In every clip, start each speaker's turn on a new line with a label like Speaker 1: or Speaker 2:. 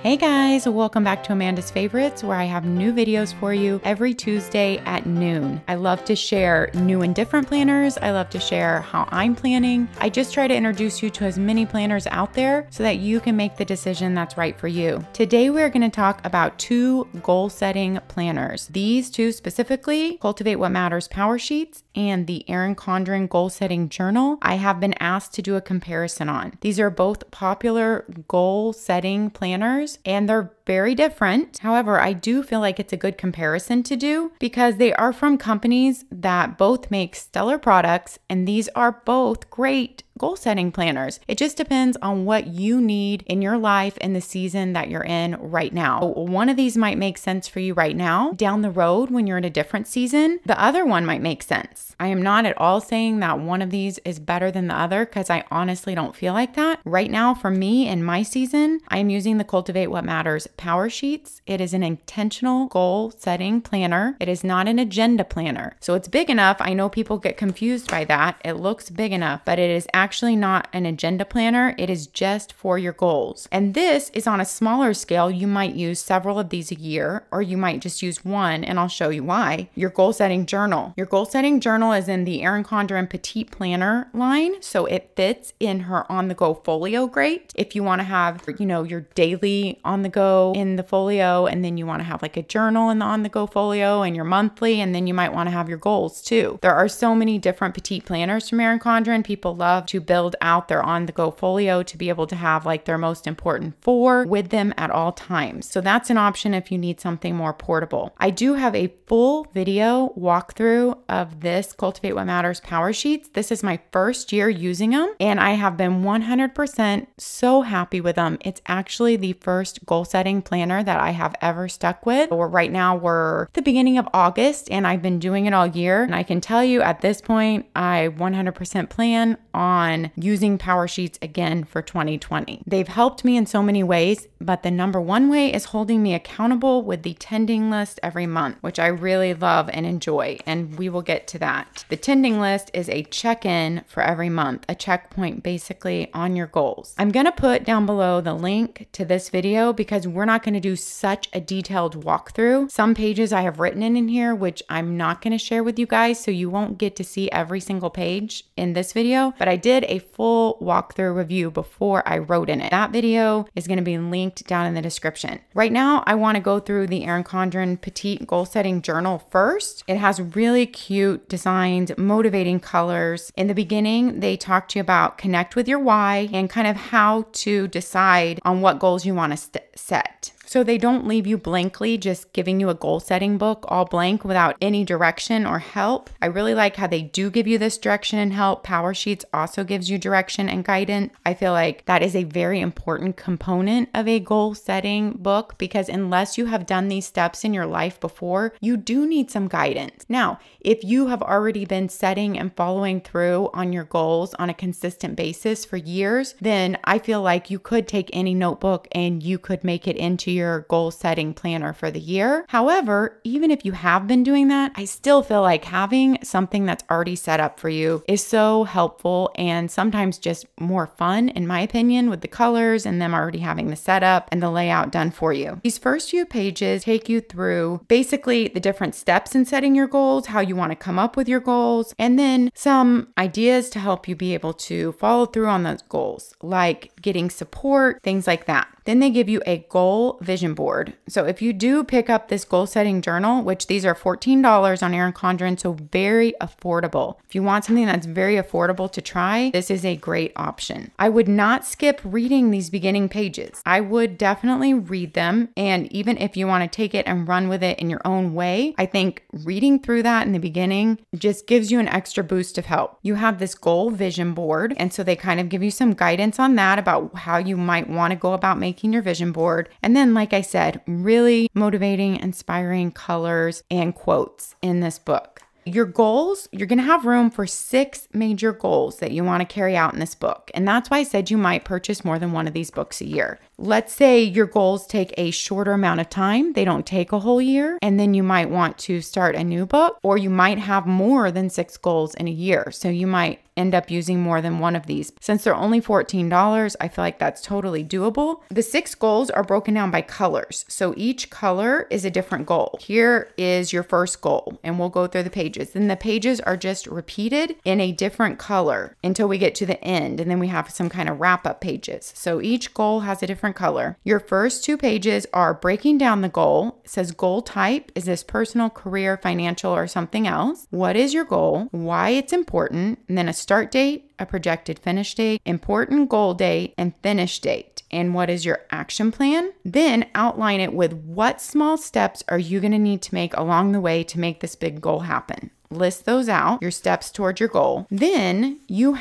Speaker 1: Hey guys, welcome back to Amanda's Favorites, where I have new videos for you every Tuesday at noon. I love to share new and different planners. I love to share how I'm planning. I just try to introduce you to as many planners out there so that you can make the decision that's right for you. Today we're going to talk about two goal setting planners. These two specifically, Cultivate What Matters Power Sheets and the Erin Condren Goal Setting Journal, I have been asked to do a comparison on. These are both popular goal setting planners and they're very different. However, I do feel like it's a good comparison to do because they are from companies that both make stellar products, and these are both great goal setting planners. It just depends on what you need in your life and the season that you're in right now. One of these might make sense for you right now. Down the road, when you're in a different season, the other one might make sense. I am not at all saying that one of these is better than the other because I honestly don't feel like that. Right now, for me in my season, I am using the Cultivate What Matters Power Sheets. It is an intentional goal setting planner. It is not an agenda planner. So it's big enough. I know people get confused by that. It looks big enough, but it is actually not an agenda planner. It is just for your goals. And this is on a smaller scale. You might use several of these a year, or you might just use one, and I'll show you why. Your goal setting journal. Your goal setting journal is in the Erin Condren Petite Planner line, so it fits in her on the go folio great. If you want to have, your daily on the go in the folio, and then you want to have like a journal in the on the go folio and your monthly, and then you might want to have your goals too. There are so many different petite planners from Erin Condren. People love to build out their on the go folio to be able to have like their most important four with them at all times. So that's an option if you need something more portable. I do have a full video walkthrough of this Cultivate What Matters Power Sheets. This is my first year using them, and I have been 100% so happy with them. It's actually the first goal setting planner that I have ever stuck with. Right now we're at the beginning of August, and I've been doing it all year. And I can tell you at this point, I 100% plan on using Power Sheets again for 2020. They've helped me in so many ways, but the number one way is holding me accountable with the tending list every month, which I really love and enjoy, and we will get to that. The tending list is a check-in for every month, a checkpoint basically on your goals. I'm gonna put down below the link to this video because we're not gonna do such a detailed walkthrough. Some pages I have written in here, which I'm not gonna share with you guys, so you won't get to see every single page in this video, but I did a full walkthrough review before I wrote in it. That video is going to be linked down in the description. Right now, I want to go through the Erin Condren Petite Goal Setting Journal first. It has really cute designs, motivating colors. In the beginning, they talk to you about connect with your why and kind of how to decide on what goals you want to set. So they don't leave you blankly, just giving you a goal setting book all blank without any direction or help. I really like how they do give you this direction and help. Power Sheets also gives you direction and guidance. I feel like that is a very important component of a goal setting book because unless you have done these steps in your life before, you do need some guidance. Now, if you have already been setting and following through on your goals on a consistent basis for years, then I feel like you could take any notebook and you could make it into your goal setting planner for the year. However, even if you have been doing that, I still feel like having something that's already set up for you is so helpful and sometimes just more fun, in my opinion, with the colors and them already having the setup and the layout done for you. These first few pages take you through basically the different steps in setting your goals, how you want to come up with your goals, and then some ideas to help you be able to follow through on those goals, like getting support, things like that. Then they give you a goal vision board. So if you do pick up this goal setting journal, which these are $14 on Erin Condren, so very affordable. If you want something that's very affordable to try, this is a great option. I would not skip reading these beginning pages. I would definitely read them. And even if you want to take it and run with it in your own way, I think reading through that in the beginning just gives you an extra boost of help. You have this goal vision board. And so they kind of give you some guidance on that about how you might want to go about making your vision board. And then, like I said, really motivating, inspiring colors and quotes in this book. Your goals, you're going to have room for 6 major goals that you want to carry out in this book. And that's why I said you might purchase more than one of these books a year. let's say your goals take a shorter amount of time. They don't take a whole year. And then you might want to start a new book, or you might have more than 6 goals in a year. So you might end up using more than one of these. Since they're only $14, I feel like that's totally doable. The 6 goals are broken down by colors. So each color is a different goal. Here is your first goal, and we'll go through the pages. Then the pages are just repeated in a different color until we get to the end. And then we have some kind of wrap up pages. So each goal has a different color. Your first 2 pages are breaking down the goal. It says goal type. Is this personal, career, financial, or something else? What is your goal? Why it's important? And then a start date, a projected finish date, important goal date, and finish date. And what is your action plan? Then outline it with what small steps are you going to need to make along the way to make this big goal happen. List those out, your steps towards your goal. Then you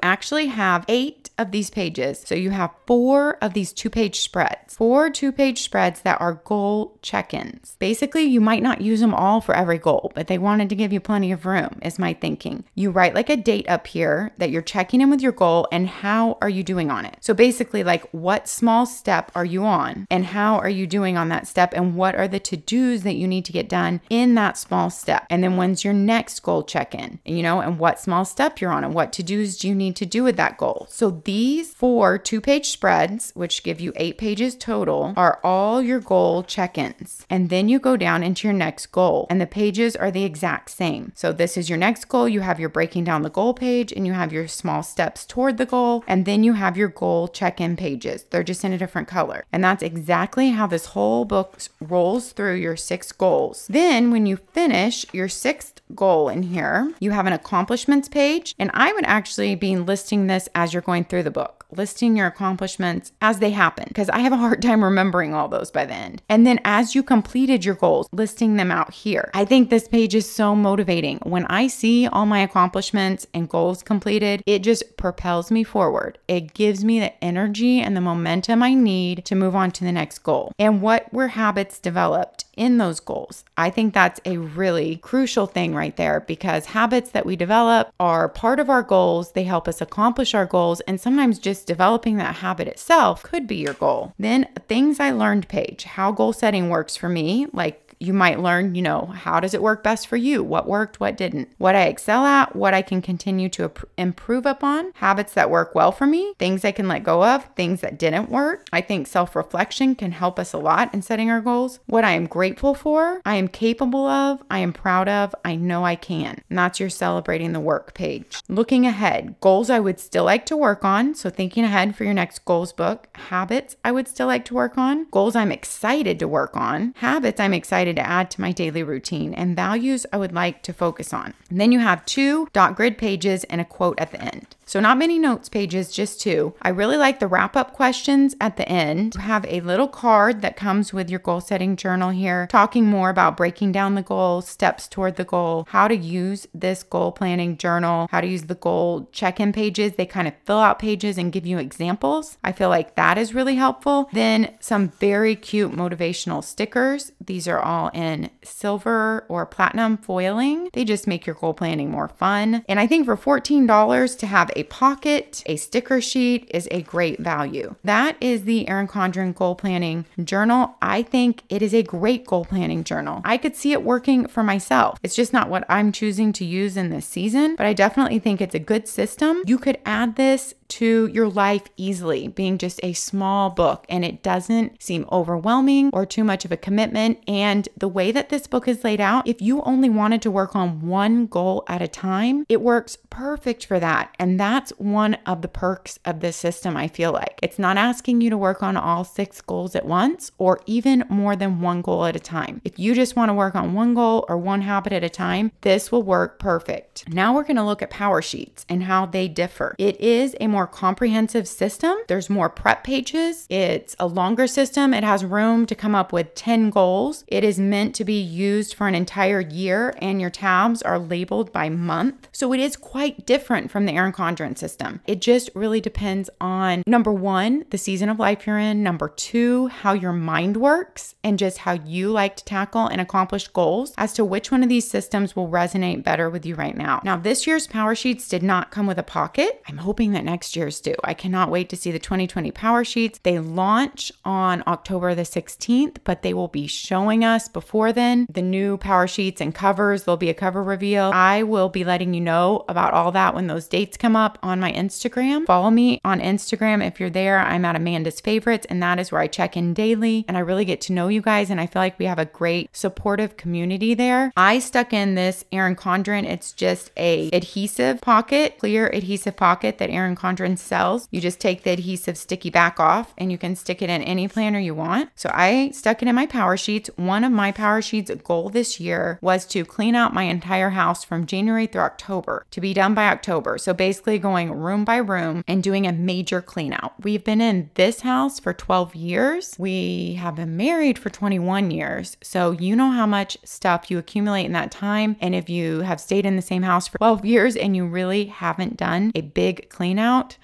Speaker 1: actually have 8 of these pages. So you have 4 of these 2-page spreads, 4 2-page spreads that are goal check-ins. Basically, you might not use them all for every goal, but they wanted to give you plenty of room, is my thinking. You write like a date up here that you're checking in with your goal and how are you doing on it. So basically, like, what small step are you on and how are you doing on that step, and what are the to-dos that you need to get done in that small step. And then when's your next goal check-in, and what small step you're on and what to-dos do you need to do with that goal. So these 4 2-page spreads, which give you 8 pages total, are all your goal check-ins. And then you go down into your next goal and the pages are the exact same. So this is your next goal. You have your breaking down the goal page and you have your small steps toward the goal. And then you have your goal check-in pages. They're just in a different color. And that's exactly how this whole book rolls through your 6 goals. Then when you finish your 6th goal in here, you have an accomplishments page. And I would actually be listing this as you're going through the book, listing your accomplishments as they happen, because I have a hard time remembering all those by the end. And then as you completed your goals, listing them out here. I think this page is so motivating. When I see all my accomplishments and goals completed, it just propels me forward. It gives me the energy and the momentum I need to move on to the next goal. And what were habits developed in those goals? I think that's a really crucial thing right there, because habits that we develop are part of our goals. They help us accomplish our goals, and sometimes just developing that habit itself could be your goal. Then things I learned page, how goal setting works for me. Like, you might learn, how does it work best for you? What worked, what didn't? What I excel at, what I can continue to improve upon, habits that work well for me, things I can let go of, things that didn't work. I think self-reflection can help us a lot in setting our goals. What I am grateful for, I am capable of, I am proud of, I know I can. And that's your celebrating the work page. Looking ahead, goals I would still like to work on. So thinking ahead for your next goals book. Habits I would still like to work on. Goals I'm excited to work on. Habits I'm excited to add to my daily routine, and values I would like to focus on. And then you have 2 dot grid pages and a quote at the end. So not many notes pages, just 2. I really like the wrap-up questions at the end. You have a little card that comes with your goal setting journal here, talking more about breaking down the goal, steps toward the goal, how to use this goal planning journal, how to use the goal check-in pages. They kind of fill out pages and give you examples. I feel like that is really helpful. Then some very cute motivational stickers. These are all in silver or platinum foiling. They just make your goal planning more fun. And I think for $14 to have a pocket, a sticker sheet is a great value. That is the Erin Condren Goal Planning Journal. I think it is a great goal planning journal. I could see it working for myself. It's just not what I'm choosing to use in this season, but I definitely think it's a good system. You could add this to your life easily, being just a small book, and it doesn't seem overwhelming or too much of a commitment. And the way that this book is laid out, if you only wanted to work on one goal at a time, it works perfect for that. And that's one of the perks of this system, I feel like. It's not asking you to work on all 6 goals at once or even more than one goal at a time. If you just want to work on one goal or one habit at a time, this will work perfect. Now we're going to look at Power Sheets and how they differ. It is a more comprehensive system. There's more prep pages. It's a longer system. It has room to come up with 10 goals. It is meant to be used for an entire year, and your tabs are labeled by month. So it is quite different from the Erin Condren system. It just really depends on, number 1, the season of life you're in, number 2, how your mind works, and just how you like to tackle and accomplish goals as to which one of these systems will resonate better with you right now. Now, this year's Power Sheets did not come with a pocket. I'm hoping that next next year's due. I cannot wait to see the 2020 Power Sheets. They launch on October the 16th, but they will be showing us before then the new Power Sheets and covers. There'll be a cover reveal. I will be letting you know about all that when those dates come up on my Instagram. Follow me on Instagram if you're there. I'm at Amanda's Favorites, and that is where I check in daily, and I really get to know you guys, and I feel like we have a great supportive community there. I stuck in this Erin Condren. It's just a adhesive pocket, clear adhesive pocket that Erin Condren sells. You just take the adhesive sticky back off and you can stick it in any planner you want. So I stuck it in my Power Sheets. One of my Power Sheets goal this year was to clean out my entire house from January through October, to be done by October. So basically going room by room and doing a major clean out. We've been in this house for 12 years. We have been married for 21 years. So you know how much stuff you accumulate in that time. And if you have stayed in the same house for 12 years and you really haven't done a big clean out,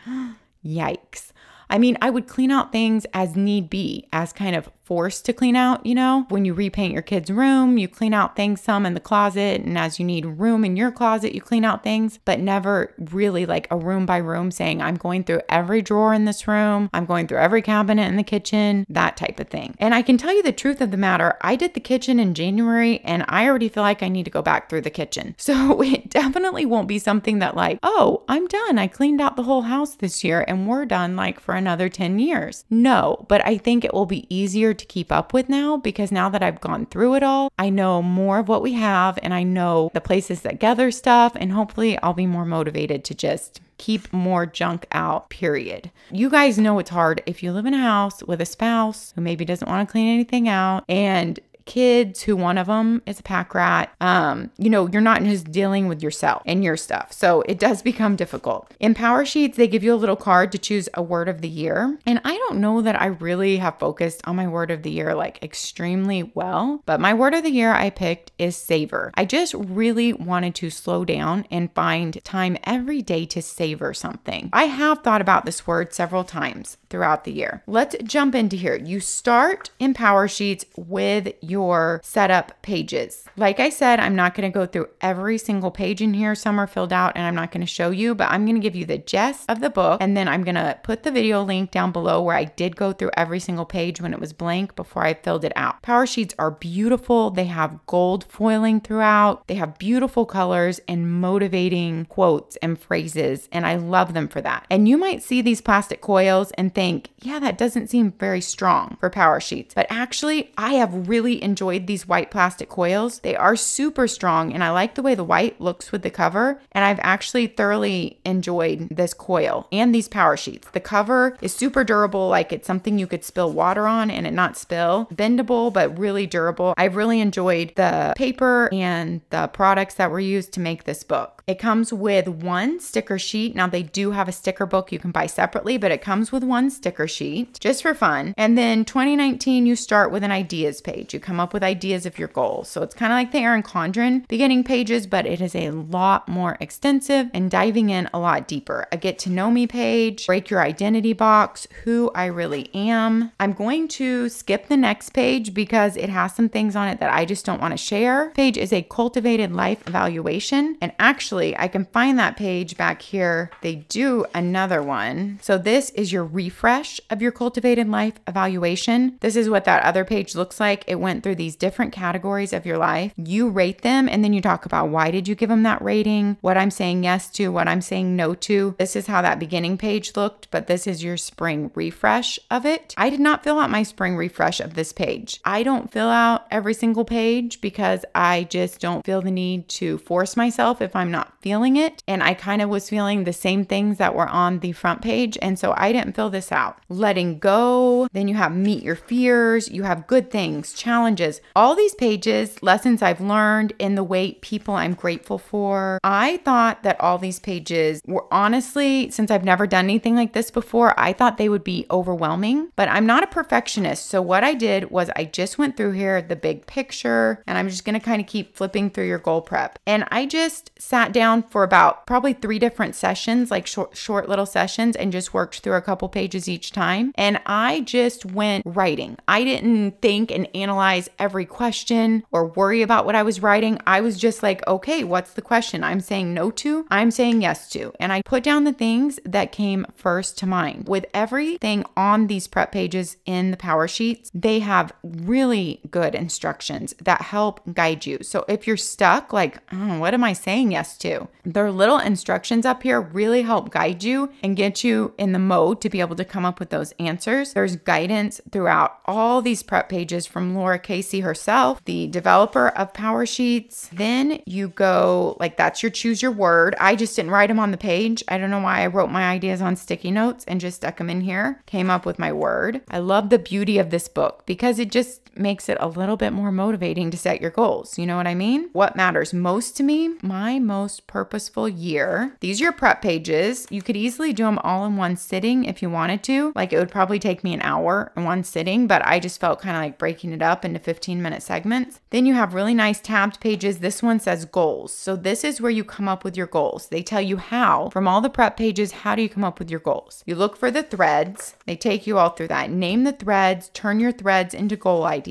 Speaker 1: yikes. I mean, I would clean out things as need be, as kind of forced to clean out, you know? When you repaint your kid's room, you clean out things some in the closet, and as you need room in your closet, you clean out things, but never really like a room by room saying, I'm going through every drawer in this room, I'm going through every cabinet in the kitchen, that type of thing. And I can tell you the truth of the matter, I did the kitchen in January, and I already feel like I need to go back through the kitchen. So it definitely won't be something that like, oh, I'm done. I cleaned out the whole house this year, and we're done like for another 10 years. No, but I think it will be easier to keep up with now, because now that I've gone through it all, I know more of what we have, and I know the places that gather stuff, and hopefully I'll be more motivated to just keep more junk out, period. You guys know it's hard if you live in a house with a spouse who maybe doesn't want to clean anything out, and kids who one of them is a pack rat. You know, you're not just dealing with yourself and your stuff. So it does become difficult. In Power Sheets, they give you a little card to choose a word of the year. And I don't know that I really have focused on my word of the year like extremely well, but my word of the year I picked is savor. I just really wanted to slow down and find time every day to savor something. I have thought about this word several times throughout the year. Let's jump into here. You start in Power Sheets with your setup pages. Like I said, I'm not going to go through every single page in here. Some are filled out and I'm not going to show you, but I'm going to give you the gist of the book, and then I'm going to put the video link down below where I did go through every single page when it was blank before I filled it out. Power Sheets are beautiful. They have gold foiling throughout. They have beautiful colors and motivating quotes and phrases, and I love them for that. And you might see these plastic coils and think, yeah, that doesn't seem very strong for Power Sheets. But actually, I have really enjoyed these white plastic coils. They are super strong, and I like the way the white looks with the cover. And I've actually thoroughly enjoyed this coil and these Power Sheets. The cover is super durable, like it's something you could spill water on and it not spill. Bendable, but really durable. I've really enjoyed the paper and the products that were used to make this book. It comes with one sticker sheet. Now they do have a sticker book you can buy separately, but it comes with one sticker sheet just for fun. And then 2019, you start with an ideas page. You come up with ideas of your goals. So it's kind of like the Erin Condren beginning pages, but it is a lot more extensive and diving in a lot deeper. A get to know me page, break your identity box, who I really am. I'm going to skip the next page because it has some things on it that I just don't want to share. Page is a cultivated life evaluation. And actually, I can find that page back here. They do another one. So this is your refresh of your cultivated life evaluation. This is what that other page looks like. It went through these different categories of your life. You rate them, and then you talk about why did you give them that rating, what I'm saying yes to, what I'm saying no to. This is how that beginning page looked, but this is your spring refresh of it. I did not fill out my spring refresh of this page. I don't fill out every single page because I just don't feel the need to force myself if I'm not feeling it. And I kind of was feeling the same things that were on the front page. And so I didn't fill this out. Letting go. Then you have meet your fears. You have good things, challenges, all these pages, lessons I've learned, in the way people I'm grateful for. I thought that all these pages were honestly, since I've never done anything like this before, I thought they would be overwhelming, but I'm not a perfectionist. So what I did was I just went through here, the big picture, and I'm just going to kind of keep flipping through your goal prep. And I just sat down for about probably 3 different sessions, like short little sessions, and just worked through a couple pages each time. And I just went writing. I didn't think and analyze memorize every question or worry about what I was writing. I was just like, okay, what's the question I'm saying no to? I'm saying yes to. And I put down the things that came first to mind. With everything on these prep pages in the Power Sheets, they have really good instructions that help guide you. So if you're stuck, like, oh, what am I saying yes to? Their little instructions up here really help guide you and get you in the mode to be able to come up with those answers. There's guidance throughout all these prep pages from Laura Casey herself, the developer of Power Sheets. Then you go, like, that's your choose your word. I just didn't write them on the page. I don't know why I wrote my ideas on sticky notes and just stuck them in here. Came up with my word. I love the beauty of this book because it just makes it a little bit more motivating to set your goals. You know what I mean? What matters most to me? My most purposeful year. These are your prep pages. You could easily do them all in one sitting if you wanted to. Like, it would probably take me an hour in one sitting, but I just felt kind of like breaking it up into 15-minute segments. Then you have really nice tabbed pages. This one says goals. So this is where you come up with your goals. They tell you how, from all the prep pages, how do you come up with your goals? You look for the threads. They take you all through that. Name the threads, turn your threads into goal ideas.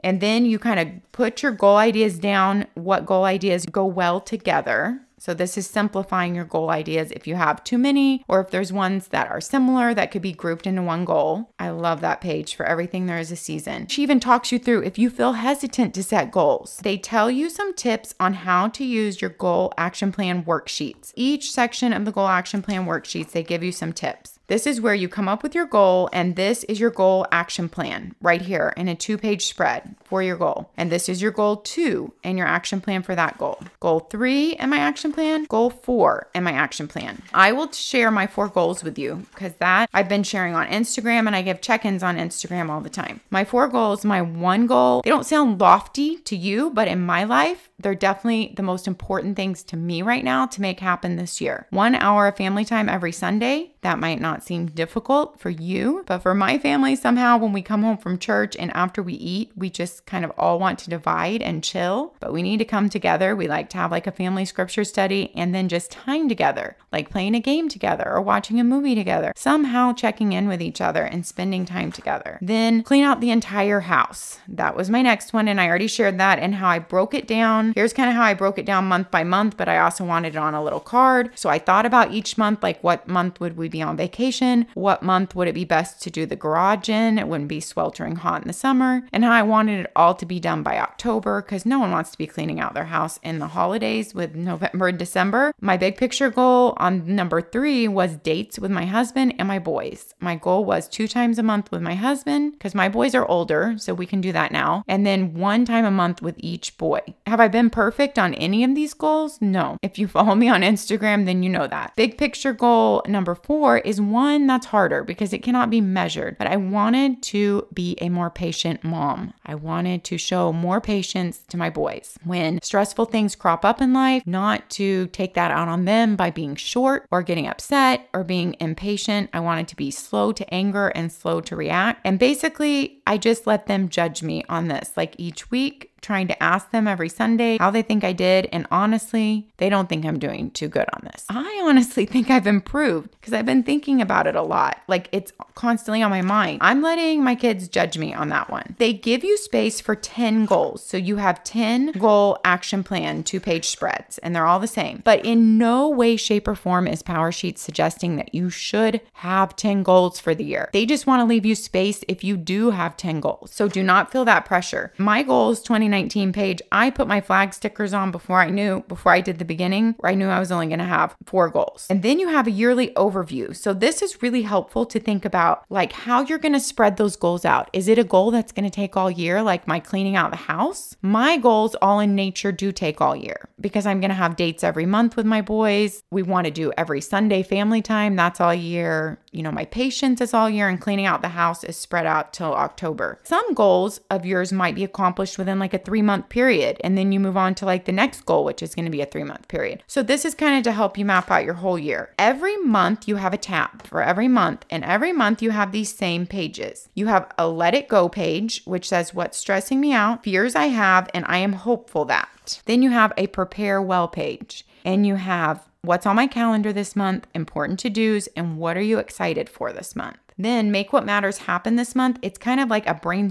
Speaker 1: And then you kind of put your goal ideas down, what goal ideas go well together. So this is simplifying your goal ideas if you have too many, or if there's ones that are similar that could be grouped into one goal. I love that page for everything there is a season. She even talks you through if you feel hesitant to set goals. They tell you some tips on how to use your goal action plan worksheets. Each section of the goal action plan worksheets, they give you some tips. This is where you come up with your goal, and this is your goal action plan right here in a 2-page spread for your goal. And this is your goal 2 and your action plan for that goal. Goal 3 and my action plan, goal 4 and my action plan. I will share my 4 goals with you because that I've been sharing on Instagram, and I give check-ins on Instagram all the time. My 4 goals, my 1 goal, they don't sound lofty to you, but in my life, they're definitely the most important things to me right now to make happen this year. 1 hour of family time every Sunday. That might not seem difficult for you, but for my family, somehow when we come home from church and after we eat, we just kind of all want to divide and chill, but we need to come together. We like to have like a family scripture study and then just time together, like playing a game together or watching a movie together, somehow checking in with each other and spending time together. Then clean out the entire house. That was my next one, and I already shared that and how I broke it down. Here's kind of how I broke it down month by month, but I also wanted it on a little card. So I thought about each month, like what month would we be on vacation? What month would it be best to do the garage in? It wouldn't be sweltering hot in the summer. And how I wanted it all to be done by October because no one wants to be cleaning out their house in the holidays with November and December. My big picture goal on number 3 was dates with my husband and my boys. My goal was 2 times a month with my husband because my boys are older, so we can do that now. And then 1 time a month with each boy. Have I been perfect on any of these goals? No. If you follow me on Instagram, then you know that. Big picture goal number 4 is one that's harder because it cannot be measured, but I wanted to be a more patient mom. I wanted to show more patience to my boys. When stressful things crop up in life, not to take that out on them by being short or getting upset or being impatient. I wanted to be slow to anger and slow to react. And basically, I just let them judge me on this, like each week, trying to ask them every Sunday how they think I did. And honestly, they don't think I'm doing too good on this. I honestly think I've improved because I've been thinking about it a lot. Like, it's constantly on my mind. I'm letting my kids judge me on that one. They give you space for 10 goals. So you have 10 goal action plan 2-page spreads, and they're all the same. But in no way, shape, or form is Power Sheets suggesting that you should have 10 goals for the year. They just want to leave you space if you do have 10 goals. So do not feel that pressure. My goals 2019 page, I put my flag stickers on before I did the beginning, where I knew I was only going to have 4 goals. And then you have a yearly overview. So this is really helpful to think about, like, how you're going to spread those goals out. Is it a goal that's going to take all year, like my cleaning out the house? My goals, all in nature, do take all year because I'm going to have dates every month with my boys. We want to do every Sunday family time. That's all year. You know, my patience is all year, and cleaning out the house is spread out till October. Some goals of yours might be accomplished within like a 3-month period, and then you move on to like the next goal, which is going to be a 3-month period. So this is kind of to help you map out your whole year. Every month you have a tab for every month, and every month you have these same pages. You have a let it go page, which says what's stressing me out, fears I have, and I am hopeful that. Then you have a prepare well page, and you have what's on my calendar this month, important to-dos, and what are you excited for this month. Then make what matters happen this month. It's kind of like a brain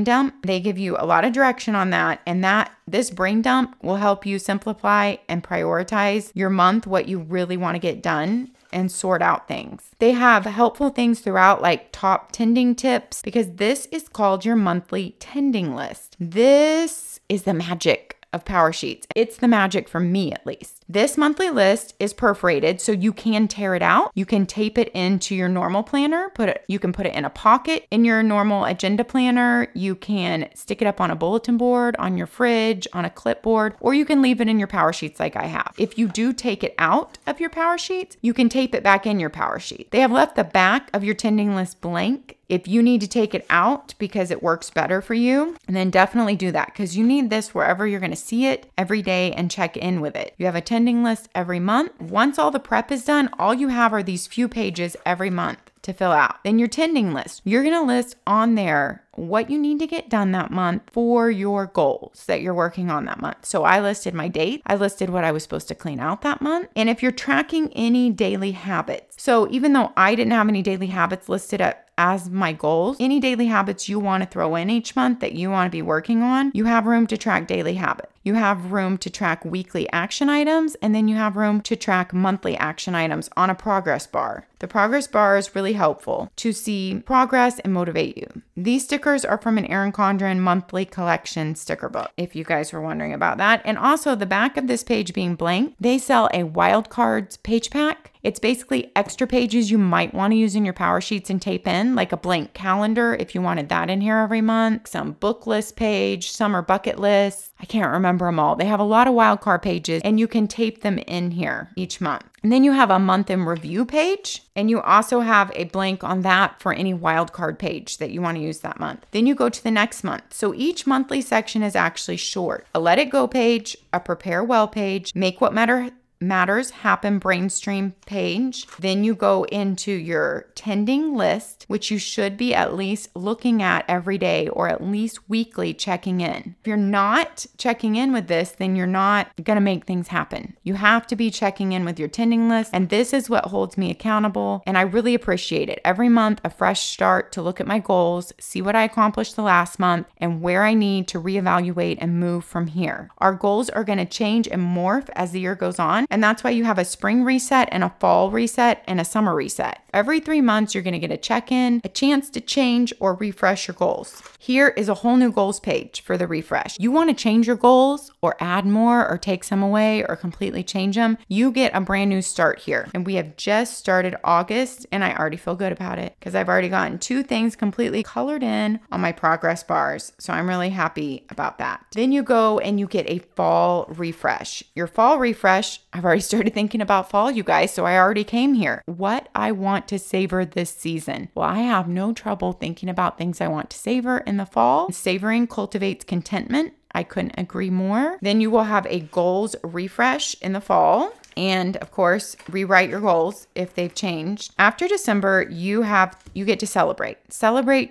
Speaker 1: dump. They give you a lot of direction on that. And this brain dump will help you simplify and prioritize your month, what you really want to get done, and sort out things. They have helpful things throughout, like top tending tips, because this is called your monthly tending list. This is the magic of Power Sheets. It's the magic for me, at least. This monthly list is perforated, so you can tear it out. You can tape it into your normal planner. You can put it in a pocket in your normal agenda planner. You can stick it up on a bulletin board, on your fridge, on a clipboard, or you can leave it in your Power Sheets like I have. If you do take it out of your Power Sheets, you can tape it back in your Power Sheet. They have left the back of your tending list blank. If you need to take it out because it works better for you, and then definitely do that, because you need this wherever you're going to see it every day and check in with it. You have a tending list every month. Once all the prep is done, all you have are these few pages every month to fill out. Then your tending list, you're going to list on there what you need to get done that month for your goals that you're working on that month. So I listed my date. I listed what I was supposed to clean out that month. And if you're tracking any daily habits, so even though I didn't have any daily habits listed as my goals, any daily habits you want to throw in each month that you want to be working on, you have room to track daily habits. You have room to track weekly action items, and then you have room to track monthly action items on a progress bar. The progress bar is really helpful to see progress and motivate you. These stickers are from an Erin Condren monthly collection sticker book, if you guys were wondering about that. And also the back of this page being blank, they sell a wildcards page pack. It's basically extra pages you might want to use in your Power Sheets and tape in, like a blank calendar if you wanted that in here every month, some book list page, summer bucket lists. I can't remember them all. They have a lot of wildcard pages and you can tape them in here each month. And then you have a month in review page, and you also have a blank on that for any wildcard page that you want to use that month. Then you go to the next month. So each monthly section is actually short. A let it go page, a prepare well page, make what matters happen brainstream page. Then you go into your tending list, which you should be at least looking at every day or at least weekly checking in. If you're not checking in with this, then you're not going to make things happen. You have to be checking in with your tending list, and this is what holds me accountable, and I really appreciate it. Every month, a fresh start to look at my goals, see what I accomplished the last month, and where I need to reevaluate and move from here. Our goals are going to change and morph as the year goes on, and that's why you have a spring reset and a fall reset and a summer reset. Every 3 months, you're going to get a check-in, a chance to change or refresh your goals. Here is a whole new goals page for the refresh. You want to change your goals or add more or take some away or completely change them, you get a brand new start here. And we have just started August, and I already feel good about it because I've already gotten 2 things completely colored in on my progress bars. So I'm really happy about that. Then you go and you get a fall refresh. Your fall refresh, I've already started thinking about fall, you guys, so I already came here. What I want to savor this season. Well, I have no trouble thinking about things I want to savor in the fall. Savoring cultivates contentment. I couldn't agree more. Then you will have a goals refresh in the fall. And of course, rewrite your goals if they've changed. After December, you get to celebrate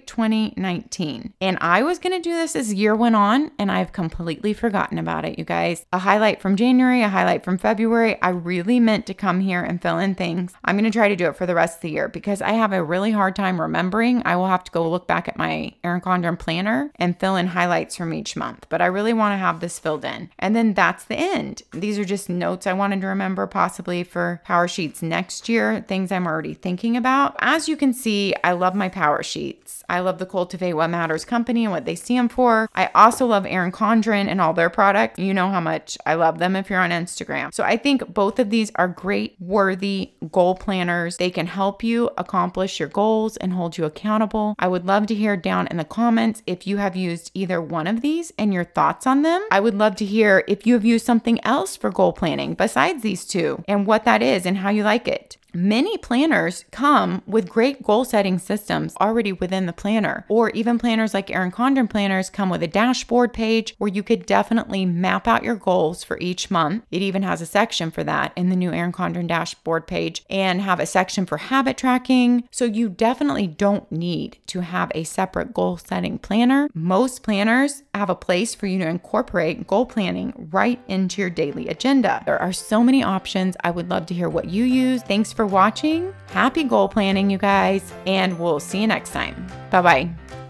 Speaker 1: 2019. And I was going to do this as the year went on, and I've completely forgotten about it, you guys. A highlight from January, a highlight from February. I really meant to come here and fill in things. I'm going to try to do it for the rest of the year because I have a really hard time remembering. I will have to go look back at my Erin Condren planner and fill in highlights from each month. But I really want to have this filled in. And then that's the end. These are just notes I wanted to remember possibly for Power Sheets next year, things I'm already thinking about. As you can see, I love my Power Sheets. I love the Cultivate What Matters company and what they stand for. I also love Erin Condren and all their products. You know how much I love them if you're on Instagram. So I think both of these are great, worthy goal planners. They can help you accomplish your goals and hold you accountable. I would love to hear down in the comments if you have used either one of these and your thoughts on them. I would love to hear if you have used something else for goal planning besides these two and what that is and how you like it. Many planners come with great goal setting systems already within the planner, or even planners like Erin Condren planners come with a dashboard page where you could definitely map out your goals for each month. It even has a section for that in the new Erin Condren dashboard page and have a section for habit tracking. So you definitely don't need to have a separate goal setting planner. Most planners have a place for you to incorporate goal planning right into your daily agenda. There are so many options. I would love to hear what you use. Thanks for watching. Happy goal planning, you guys, and we'll see you next time. Bye-bye.